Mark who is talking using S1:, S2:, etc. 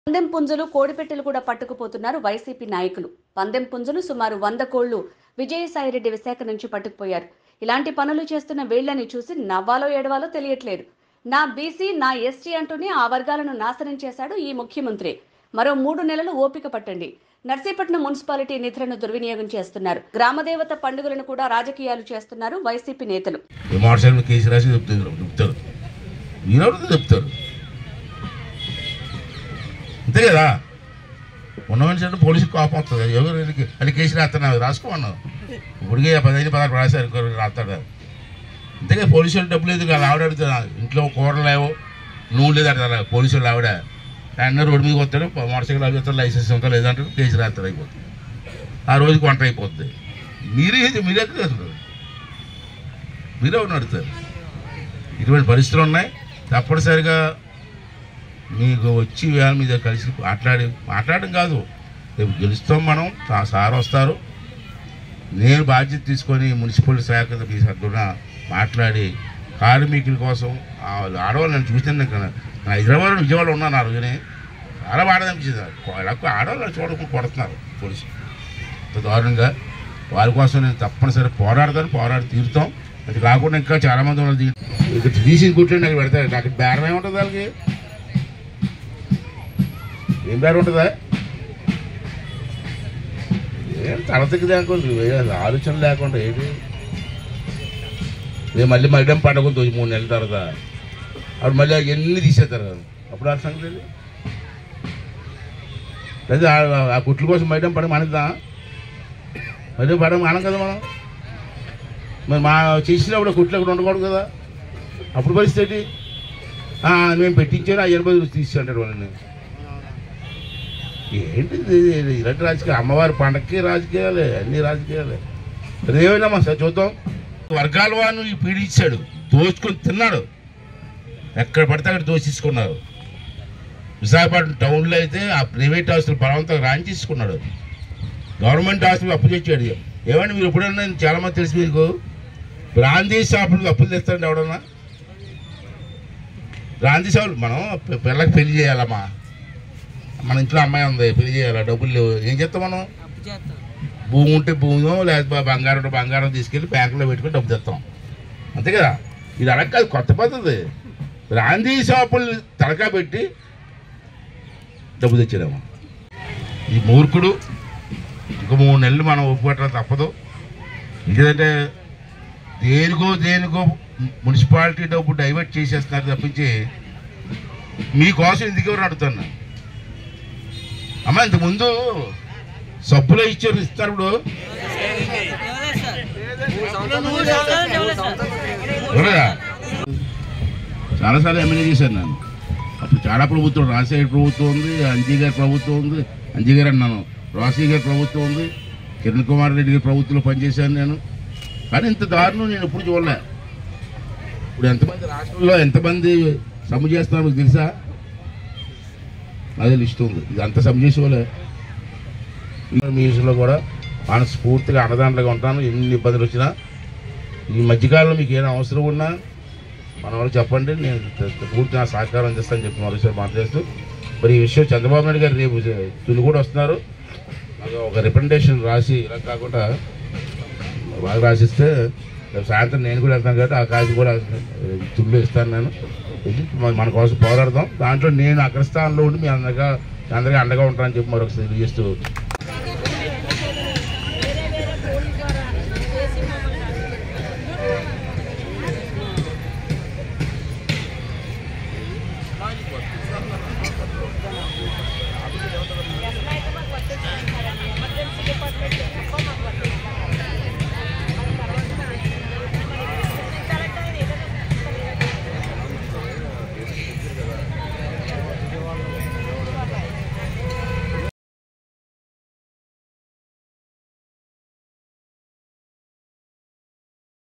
S1: పందెం పుంజులు కోడిపెట్టెలు కూడా పట్టుకుపోతున్నారు వైసీపీ నాయకులు. పందెం పుంజులు సుమారు 100 కోళ్లు విజయసాయిరెడ్డి విశాఖ నుంచి పట్టుకుపోయారు. ఇలాంటి పనులు చేస్తున్న వీళ్లని చూసి నవ్వాలో ఏడవాలో తెలియట్లేదు. నా బీసీ నా ఎస్టీ అంటూనే ఆ వర్గాలను నాశనం చేశాడు ఈ ముఖ్యమంత్రి. మరో 3 నెలలు ఓపిక పట్టండి. నర్సీపట్నం మున్సిపాలిటీ నిధులను దుర్వినియోగం చేస్తున్నారు. గ్రామదేవత పండుగలను కూడా రాజకీయాలు చేస్తున్నారు వైసీపీ నేతలు.
S2: అంతే కదా, ఉన్న మనిషి అంటే పోలీసుకి కోపం వస్తుంది. ఎవరికి అది కేసు రాస్తున్నావు రాసుకోమన్నావు, ఇప్పటికే 15-16 రాశారు రాస్తాడు. అంతేగా పోలీసులు డబ్బులు లేదు కదా, ఆవిడ అడుగుతా ఇంట్లో కూరలు లేవు నూనె లేదు అడతారా పోలీసులు. ఆవిడ ఆయన రోడ్డు మీద వస్తాడు, మోటార్ సైకిల్ అడుగుతాడు, లైసెన్స్ ఉందా లేదంటాడు, కేసు రాస్తాడు, అయిపోతుంది. ఆ రోజుకి వంట అయిపోతుంది. మీరే కదా మీరే నడుతారు. ఇటువంటి పరిస్థితులు ఉన్నాయి. తప్పనిసరిగా మీకు వచ్చి వేళ మీద కలిసి మాట్లాడడం కాదు, రేపు గెలుస్తాం మనం. సార్ వస్తారు, నేను బాధ్యత తీసుకొని మున్సిపల్ శాఖ సభ్యున మాట్లాడి కార్మికుల కోసం ఆడవాళ్ళు నన్ను చూస్తాను. హైదరాబాద్ విజయవాడలో ఉన్నాను ఆ రోజునే, చాలా బాధ అనిపించింది. ఆడవాళ్ళు చూడకుండా కొడుతున్నారు పోలీసులు అంత దారుణంగా. వాళ్ళ కోసం నేను తప్పనిసరి పోరాడి తీరుతాం. అది కాకుండా ఇంకా చాలామంది ఉన్నది ఇక్కడ తీసి కూర్చొని నాకు పెడతారు. అక్కడ బేరం ఏముంటుంది, వాళ్ళకి ఏం బేరం ఉంటుందా? ఏం తలతకి లేకుండా ఆలోచన లేకుండా ఏంటి. నేను మళ్ళీ మళ్ళీ పండుగ 3 నెలల తర్వాత అప్పుడు మళ్ళీ ఎన్ని తీసేస్తారు కదా, అప్పుడు ఆ సంగతి లేదా ఆ కుట్ల కోసం మళ్ళీ పండుగ మానేద్దా? మళ్ళీ పండుగ మానం కదా మనం. మరి మా చేసినప్పుడు కుట్లు అక్కడ ఉండకూడదు కదా. అప్పుడు పరిస్థితి మేము పెట్టించాను 50 రూపాయలు తీసుకుంటారు వాళ్ళని. ఏంటి ఇలాంటి రాజకీయాలు? అమ్మవారి పండగకి రాజకీయాలే, అన్ని రాజకీయాలే. ఏమైనా సార్ చూద్దాం. వర్గాల వాడిని పీడించాడు, దోచుకొని తిన్నాడు. ఎక్కడ పడితే అక్కడ దోచేసుకున్నారు. విశాఖపట్నం టౌన్లో అయితే ఆ ప్రైవేట్ ఆస్తులు బలవంతంగా రాయించేసుకున్నాడు. గవర్నమెంట్ ఆస్తులు అప్పు తెచ్చాడు. ఏమంటే మీరు ఎప్పుడన్నా చాలామంది తెలిసి మీకు బ్రాందీ షాపులు అప్పులు తెస్తారండి ఎవడన్నా? బ్రాందీ షాపులు మనం పిల్లకి పెళ్లి చేయాలమ్మా, మన ఇంట్లో అమ్మాయి ఉంది పెళ్లి చేయాలా, డబ్బులు లేవు, ఏం చేస్తాం మనం? భూమి ఉంటే భూమో లేకపోతే బంగారం ఉంటే బంగారం తీసుకెళ్ళి బ్యాంకులో పెట్టుకొని డబ్బు తెస్తాం, అంతే కదా. ఇది అలా కాదు, కొత్త పద్ధతి. బ్రాందీ షాపులు తలకా పెట్టి డబ్బు తెచ్చాడేమో ఈ మూర్ఖుడు. ఇంకో 3 నెలలు మనం ఒప్పుకోవటం తప్పదు. ఎందుకంటే దేనికో మున్సిపాలిటీ డబ్బు డైవర్ట్ చేసేస్తున్నారు తప్పించి మీకోసం ఎందుకు ఎవరు అడుగుతున్నా? అమ్మ ఇంతకుముందు సబ్బులో ఇస్తారు, ఇప్పుడు చాలాసార్లు ఎమ్మెల్యే చేశాను నేను. అప్పుడు చాలా ప్రభుత్వం, రాజశేఖర ప్రభుత్వం ఉంది, అంజీ గారి ప్రభుత్వం ఉంది, అంజీ గారు అన్నాను, రాజశేఖర గారి ప్రభుత్వం ఉంది, కిరణ్ కుమార్ రెడ్డి గారి ప్రభుత్వంలో పనిచేశాను నేను. కానీ ఇంత దారుణం నేను ఎప్పుడు చూడలే. ఇప్పుడు ఎంతమంది రాష్ట్రంలో ఎంతమంది సమ్మె చేస్తున్నారు మీకు తెలుసా? అదే లిస్ట్ ఉంది. ఇది అంతా సమ్మె చేసేవాళ్ళే. మీ విషయంలో కూడా మనస్ఫూర్తిగా అన్నదాంట్లుగా ఉంటాను. ఎన్ని ఇబ్బందులు వచ్చినా ఈ మధ్యకాలంలో మీకు ఏమైనా అవసరం ఉన్నా మన వాళ్ళు చెప్పండి, నేను పూర్తి నా సహకారం అందిస్తానని చెప్పి మరోసారి మాట్లాడుతూ, మరి ఈ విషయం చంద్రబాబు నాయుడు గారు రేపు తుని కూడా వస్తున్నారు. ఒక రిప్రజెంటేషన్ రాసి ఇలా కాకుండా బాగా రాసిస్తే రేపు సాయంత్రం నేను కూడా వెళ్తాను కాబట్టి ఆ కాగితం కూడా తుల్లో ఇస్తాను. నేను మన కోసం పోరాడదాం. దాంట్లో నేను అగ్రస్థానంలో ఉండి మీ అందరికీ అండగా ఉంటానని చెప్పి మరొకసారి తెలియజేస్తూ